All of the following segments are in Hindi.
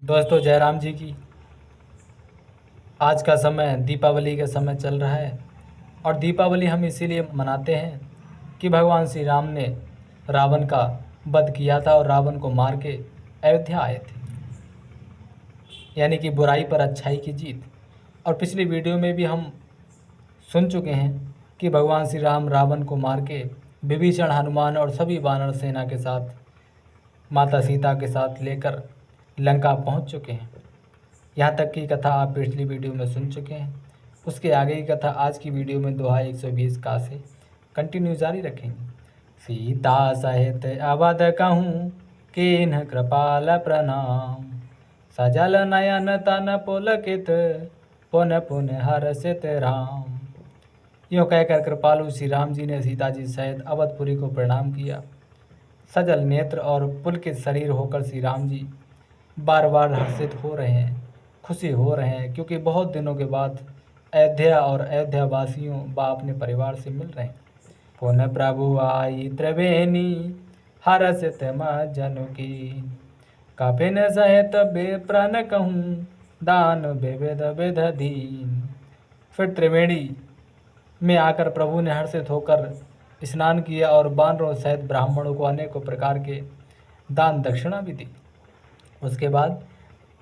दोस्तों, जयराम जी की आज का समय दीपावली का समय चल रहा है। और दीपावली हम इसीलिए मनाते हैं कि भगवान श्री राम ने रावण का वध किया था और रावण को मार के अयोध्या आए थे, यानी कि बुराई पर अच्छाई की जीत। और पिछली वीडियो में भी हम सुन चुके हैं कि भगवान श्री राम रावण को मार के विभीषण, हनुमान और सभी वानर सेना के साथ माता सीता के साथ लेकर लंका पहुंच चुके हैं। यहाँ तक की कथा आप पिछली वीडियो में सुन चुके हैं। उसके आगे की कथा आज की वीडियो में दोहा 120 का से कंटिन्यू जारी रखेंगे। सीता सहित अवध कहूँ कीन्ह कृपाल प्रणाम, सजल नयन तन पुलकित पुन पुन हर्षित राम। यूँ कहकर कृपालु श्री राम जी ने सीता जी सहित अवधपुरी को प्रणाम किया। सजल नेत्र और पुलकित शरीर होकर श्री राम जी बार बार हर्षित हो रहे हैं, खुशी हो रहे हैं, क्योंकि बहुत दिनों के बाद अयोध्या और अयोध्या वासियों व अपने परिवार से मिल रहे हैं। पुन प्रभु आई त्रिवेणी हर्षित जनु की, कपिन सहित बेप्रन कहूँ दान विविध विध दीन। फिर त्रिवेणी में आकर प्रभु ने हर्षित होकर स्नान किया और बानरों सहित ब्राह्मणों को अनेकों प्रकार के दान दक्षिणा भी दी। उसके बाद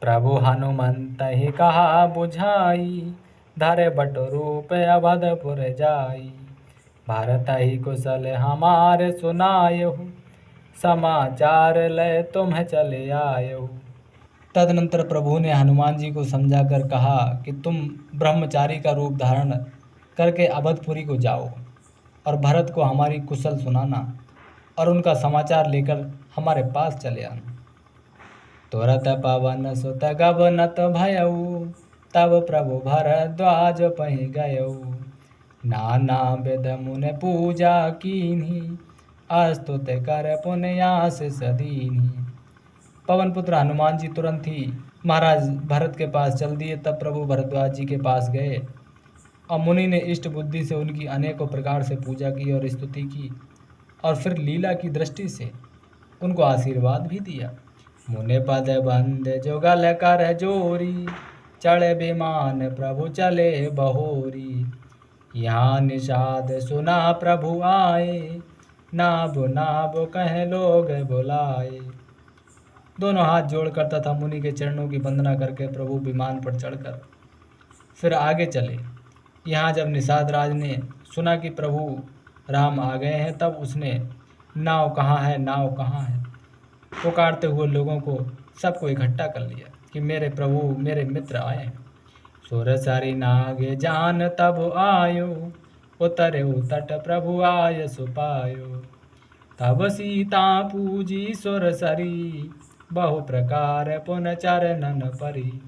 प्रभु हनुमंत ही कहा बुझाई, धरे बट रूप अवधपुर जाई, भारत ही कुशल हमारे सुनायहु, समाचार लय तुम्हें चले आयहु। तदनंतर प्रभु ने हनुमान जी को समझाकर कहा कि तुम ब्रह्मचारी का रूप धारण करके अवधपुरी को जाओ और भरत को हमारी कुशल सुनाना और उनका समाचार लेकर हमारे पास चले आना। तुरत पवन सुत गबनत भयऊ, तब प्रभु भरद्वाज पहि गयऊ, नाना विध मुनि पूजा कीन्ही, अस्तुत कर पुण्याशिष दीन्ही। पवन पुत्र हनुमान जी तुरंत ही महाराज भरत के पास चल दिए। तब प्रभु भरद्वाज जी के पास गए और मुनि ने इष्ट बुद्धि से उनकी अनेकों प्रकार से पूजा की और स्तुति की और फिर लीला की दृष्टि से उनको आशीर्वाद भी दिया। मुनि पद बंद जुगल कर जोरी, चढ़े विमान प्रभु चले बहोरी, यहाँ निषाद सुना प्रभु आए, नाबो नाबो कह लोग बुलाए। दोनों हाथ जोड़कर तथा मुनि के चरणों की वंदना करके प्रभु विमान पर चढ़कर फिर आगे चले। यहाँ जब निषाद राज ने सुना कि प्रभु राम आ गए हैं, तब उसने नाव कहाँ है, नाव कहाँ है पुकारते हुए लोगों को सबको इकट्ठा कर लिया कि मेरे प्रभु, मेरे मित्र आए हैं। सुरसरी नागे जान तब आयो, उतरे तट प्रभु आय सुपायो, तब सीता पूजी सुरसरी, बहु प्रकार पुन चरणन परी।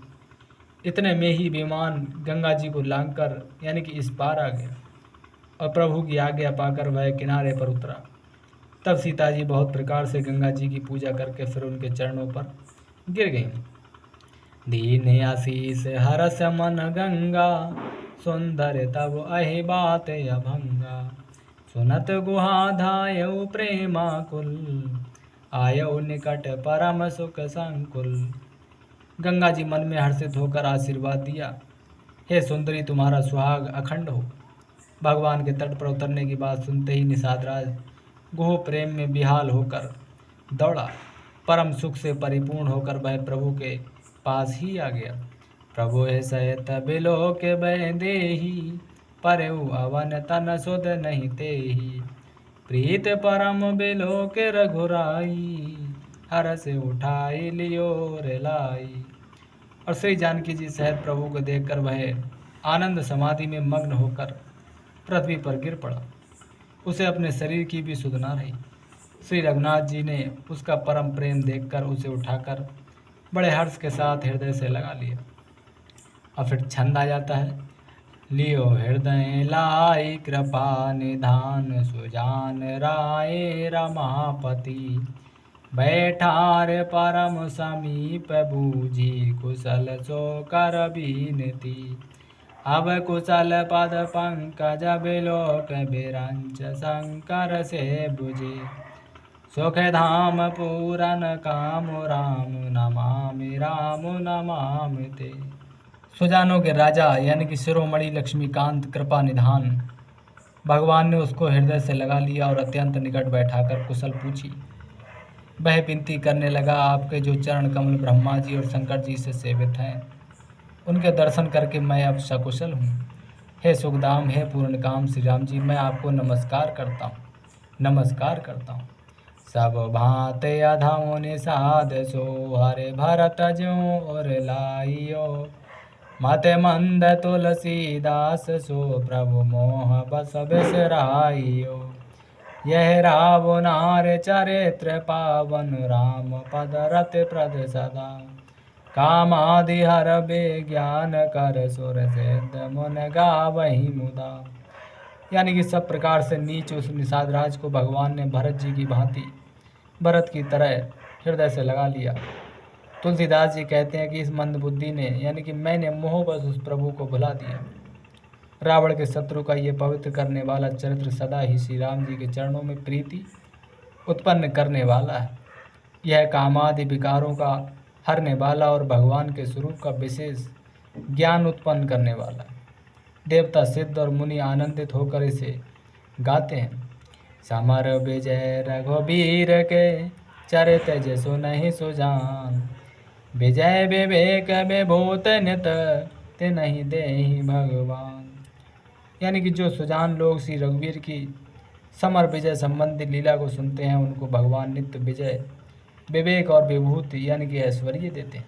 इतने में ही विमान गंगा जी को लांघकर यानी कि इस पार आ गया और प्रभु की आज्ञा पाकर वह किनारे पर उतरा। तब सीता जी बहुत प्रकार से गंगा जी की पूजा करके फिर उनके चरणों पर गिर गईं। दीन आशीष हरस मन गंगा, सुंदर तब अहि बात अभंगा, सुनत गुहा धायऊ प्रेमा कुल, आयऊ निकट परम सुख संकुल। गंगा जी मन में हर्षित होकर आशीर्वाद दिया, हे सुंदरी, तुम्हारा सुहाग अखंड हो। भगवान के तट पर उतरने की बात सुनते ही निषाद राज गोह प्रेम में बिहाल होकर दौड़ा। परम सुख से परिपूर्ण होकर वह प्रभु के पास ही आ गया। प्रभु हे सहित बिलो के बह देही, परऊ अवन तन सुध नहीं तेही, प्रीत परम बिलो के रघुराई, हर से उठाई लियो रे लाई। और श्री जानकी जी सहित प्रभु को देखकर वह आनंद समाधि में मग्न होकर पृथ्वी पर गिर पड़ा। उसे अपने शरीर की भी सुध न रही। श्री रघुनाथ जी ने उसका परम प्रेम देखकर उसे उठाकर बड़े हर्ष के साथ हृदय से लगा लिया। और फिर छंद आ जाता है, लियो हृदय लाई कृपा निधान, सुजान राय रमापति, बैठार परम समीप बूझी, कुशल सो कर बीनती, अब कुशल पद पंकज बिलोक बिरंच शंकर से बुझे, सुख धाम पूरन काम राम नमामि राम नमामि ते। सुजानों के राजा यानी कि शिरोमणि लक्ष्मीकांत कृपा निधान भगवान ने उसको हृदय से लगा लिया और अत्यंत निकट बैठाकर कुशल पूछी। वह विनती करने लगा, आपके जो चरण कमल ब्रह्मा जी और शंकर जी से सेवित हैं, उनके दर्शन करके मैं अब सकुशल हूँ। हे सुखधाम, हे पूर्ण काम श्री राम जी, मैं आपको नमस्कार करता हूँ, नमस्कार करता हूँ। सब भांति अधम निषाद सो हरे भरत ज्यों और लाइयो। मत मंद तुलसीदास सो प्रभु मोह बस बिसराइयो। यह रावणार चरित्र पावन राम पद रति प्रद सदा। कामादि हर विज्ञान कर सुर सिद्ध मुन गावहि मुदा। यानी कि सब प्रकार से नीच उस निषाद राज को भगवान ने भरत जी की भांति, भरत की तरह हृदय से लगा लिया। तुलसीदास जी कहते हैं कि इस मंदबुद्धि ने यानी कि मैंने मोहबस उस प्रभु को भुला दिया। रावण के शत्रु का ये पवित्र करने वाला चरित्र सदा ही श्री राम जी के चरणों में प्रीति उत्पन्न करने वाला है। यह कामादि विकारों का हरने वाला और भगवान के स्वरूप का विशेष ज्ञान उत्पन्न करने वाला है। देवता, सिद्ध और मुनि आनंदित होकर इसे गाते हैं। समर विजय रघुबीर के चरित जसो नहीं सुजान। विजय विवेक विभूत नित ते नहीं देहि भगवान। यानी कि जो सुजान लोग श्री रघुवीर की समर विजय संबंधी लीला को सुनते हैं, उनको भगवान नित्य विजय, विवेक और विभूति यानी कि ऐश्वर्य देते हैं।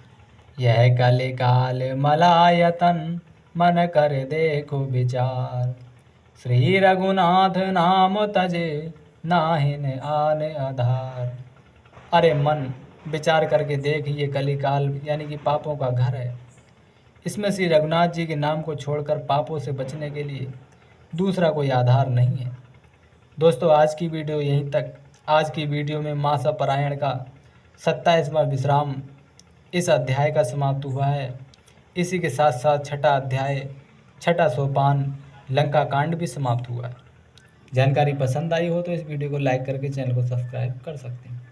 यह कले काल मलायतन मन कर देखो विचार। श्री रघुनाथ नाम तजे नाहिन आने आधार। अरे मन, विचार करके देख, ये कलिकाल यानी कि पापों का घर है। इसमें श्री रघुनाथ जी के नाम को छोड़कर पापों से बचने के लिए दूसरा कोई आधार नहीं है। दोस्तों, आज की वीडियो यहीं तक। आज की वीडियो में मासा पारायण का 27वां विश्राम इस अध्याय का समाप्त हुआ है। इसी के साथ साथ छठा अध्याय, छठा सोपान लंका कांड भी समाप्त हुआ है। जानकारी पसंद आई हो तो इस वीडियो को लाइक करके चैनल को सब्सक्राइब कर सकते हैं।